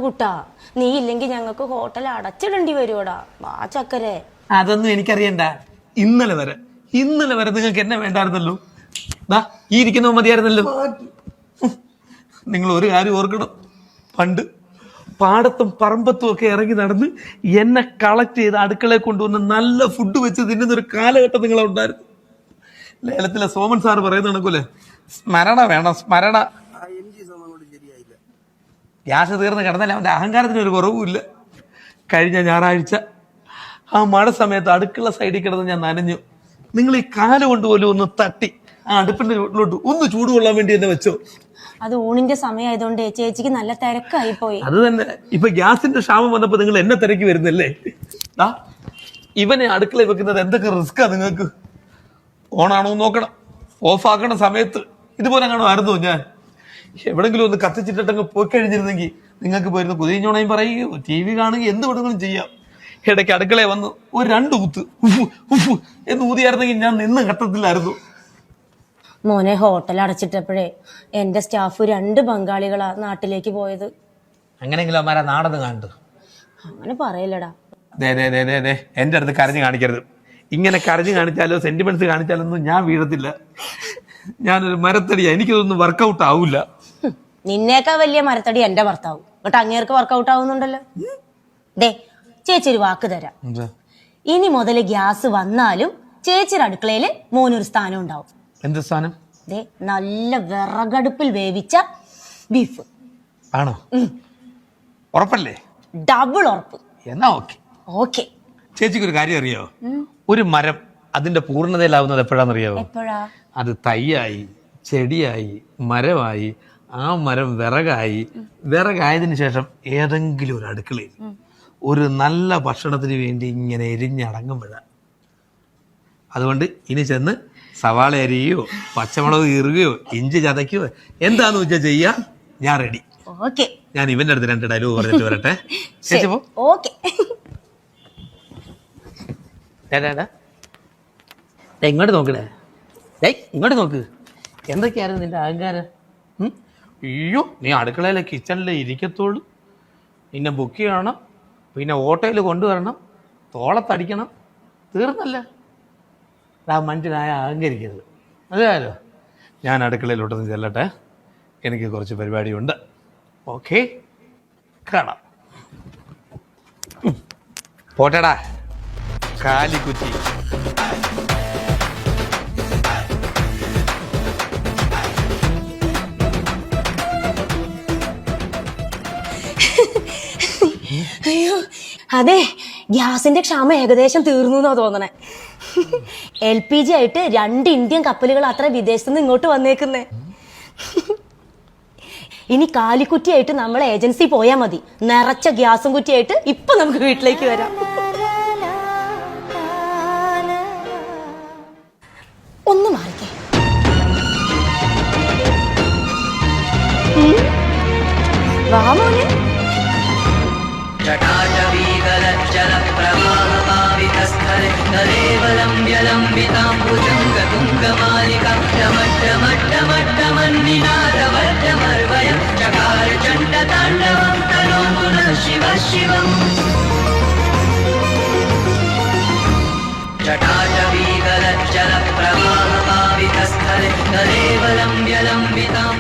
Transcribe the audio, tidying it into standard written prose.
കുട്ടാ, നീ ഇല്ലെങ്കിൽ ഞങ്ങൾക്ക് ഹോട്ടൽ അടച്ചിടേണ്ടി വരുവോടാ. വാ ചക്കരെ. അതൊന്നും എനിക്കറിയണ്ട. ഇന്നലെ വരെ നിങ്ങൾക്ക് എന്നെ വേണ്ടായിരുന്നല്ലോ. ഈ ഇരിക്കുന്നവ മതിയായിരുന്നല്ലോ. നിങ്ങൾ ഒരു കാര്യം ഓർക്കണം, പണ്ട് പാടത്തും പറമ്പത്തും ഒക്കെ ഇറങ്ങി നടന്ന് എന്നെ കളക്ട് ചെയ്ത് അടുക്കളയിൽ കൊണ്ടുവന്ന് നല്ല ഫുഡ് വെച്ച് തിന്നുന്നൊരു കാലഘട്ടം നിങ്ങളുണ്ടായിരുന്നു. ലേലത്തിലെ സോമൻ സാറ് പറയുന്ന കണക്കൂലെ, സ്മരണ വേണം, സ്മരണ. ഗ്യാസ് തീർന്ന് കിടന്നാലും അവൻ്റെ അഹങ്കാരത്തിന് ഒരു കുറവുമില്ല. കഴിഞ്ഞ ഞായറാഴ്ച ആ മഴ സമയത്ത് അടുക്കള സൈഡിൽ കിടന്ന് ഞാൻ നനഞ്ഞു. നിങ്ങൾ ഈ കാല് കൊണ്ടുപോലും ഒന്ന് തട്ടി ആ അടുപ്പിന്റെ വീട്ടിലോട്ട് ഒന്ന് ചൂടുകൊള്ളാൻ വേണ്ടി എന്നെ വെച്ചോ. അത് ഊണിന്റെ സമയമായതുകൊണ്ട് ചേച്ചിക്ക് നല്ല തിരക്കായി പോയി. അത് തന്നെ, ഇപ്പൊ ഗ്യാസിന്റെ ക്ഷാമം വന്നപ്പോ നിങ്ങൾ എന്നെ തിരക്കി വരുന്നല്ലേ. ഇവനെ അടുക്കളയിൽ വെക്കുന്നത് എന്തൊക്കെ റിസ്ക്കാ നിങ്ങൾക്ക്. ഓണാണോ നോക്കണം, ഓഫ് ആക്കണ സമയത്ത് ഇതുപോലെ കാണോ ആയിരുന്നു. ഞാൻ എവിടെങ്കിലും ഒന്ന് കത്തിച്ചിട്ടങ്ങ് പോയി കഴിഞ്ഞിരുന്നെങ്കിൽ നിങ്ങൾക്ക് പോയിരുന്നു കുതിഞ്ഞോണയും പറയുകയോ TV കാണുകയോ എന്ത് വേണമെങ്കിലും ചെയ്യാം. ഇടയ്ക്ക് അടുക്കളയിൽ വന്ന് ഒരു 2 ഊത്ത് ഉഫ് എന്ന് ഊതിയായിരുന്നെങ്കിൽ ഞാൻ നിന്ന് ഘട്ടത്തിലായിരുന്നു. മോനെ, ഹോട്ടൽ അടച്ചിട്ടപ്പോഴേ എന്റെ സ്റ്റാഫ് 2 ബംഗാളികളാ നാട്ടിലേക്ക് പോയത്. അങ്ങനെയെങ്കിലും അമ്മാരാ നാടന്ന് കണ്ടു. അങ്ങനെ പറയലടാ. എന്റെ അടുത്ത് കരഞ്ഞു കാണിക്കരുത്. ഇങ്ങനെ കരഞ്ഞു കാണിച്ചാലോ സെന്റിമെന്റ്സ് കാണിച്ചാലോ ഒന്നും ഞാൻ വീഴത്തില്ല. ഞാനൊരു മരത്തടിയാ, എനിക്കിതൊന്നും വർക്കൗട്ട് ആവൂല. നിന്നേക്കാ വലിയ മരത്തടി എന്റെ ഭർത്താവും. എന്നിട്ട് അങ്ങേർക്ക് വർക്കൗട്ട് ആവുന്നുണ്ടല്ലോ. ചേച്ചി ഒരു വാക്ക് തരാം. ഇനി മുതൽ ഗ്യാസ് വന്നാലും ചേച്ചിയുടെ അടുക്കളയില് മോനൊരു സ്ഥാനം ഉണ്ടാവും. എന്ത് സ്ഥാനം? നല്ല വിറകടുപ്പിൽ വേവിച്ച ബീഫ്. ആണോ? ഉറപ്പല്ലേ? ഡബിൾ ഉറപ്പ്. എന്നാ ഓക്കെ. ഓക്കെ. ചേച്ചിക്ക് ഒരു കാര്യം അറിയോ? ഒരു മരം അതിന്റെ പൂർണ്ണതയിലാവുന്നത് എപ്പോഴാണെന്നറിയാവോ? എപ്പോഴാ? അത് തൈയായി, ചെടിയായി, മരമായി, ആ മരം വിറകായതിനു ശേഷം ഏതെങ്കിലും ഒരു അടുക്കളയിൽ ഒരു നല്ല ഭക്ഷണത്തിന് വേണ്ടി ഇങ്ങനെ എരിഞ്ഞടങ്ങുമ്പോഴാണ്. അതുകൊണ്ട് ഇനി ചെന്ന് സവാള അരിയോ പച്ചമുളക് കീറുകയോ ഇഞ്ചി ചതയ്ക്കോ എന്താന്ന് വെച്ചാൽ ചെയ്യാ, ഞാൻ റെഡി. ഓക്കെ. ഞാൻ ഇവന്റെ അടുത്ത് 2 ഡയലോഗ് പറഞ്ഞിട്ട് വരട്ടെ. ഓക്കെ. ഇങ്ങോട്ട് നോക്കണേ. ഇങ്ങോട്ട് നോക്ക്. എന്തൊക്കെയായിരുന്നു നിന്റെ അഹങ്കാരം? അയ്യോ, നീ അടുക്കളയിലെ കിച്ചണിലെ ഇരിക്കത്തുള്ളൂ, നിന്നെ ബുക്ക് ചെയ്യണം, പിന്നെ ഓട്ടോയിൽ കൊണ്ടുവരണം, തോളത്തടിക്കണം, തീർന്നല്ല. ആ മനുഷ്യനായ അഹങ്കരിക്കരുത്. അതെയാലോ. ഞാൻ അടുക്കളയിലോട്ടൊന്ന് ചെല്ലട്ടെ, എനിക്ക് കുറച്ച് പരിപാടിയുണ്ട്. ഓക്കെ, കാണാം. പോട്ടടാ കാലിക്കുറ്റി. അയ്യോ, അതെ, ഗ്യാസിന്റെ ക്ഷാമം ഏകദേശം തീർന്നു എന്നാ തോന്നണേ. LPG ആയിട്ട് 2 ഇന്ത്യൻ കപ്പലുകൾ അത്ര വിദേശത്തുനിന്ന് ഇങ്ങോട്ട് വന്നേക്കുന്നേ. ഇനി കാലിക്കുറ്റിയായിട്ട് നമ്മളെ ഏജൻസി പോയാൽ മതി. നിറച്ച ഗ്യാസും കുറ്റിയായിട്ട് ഇപ്പൊ നമുക്ക് വീട്ടിലേക്ക് വരാം. ഒന്ന് മാറിക്കേ. വാ മോനെ. जटाटवीगलज्जलप्रवाहपावितस्थले नरेवलं व्यलम्बितां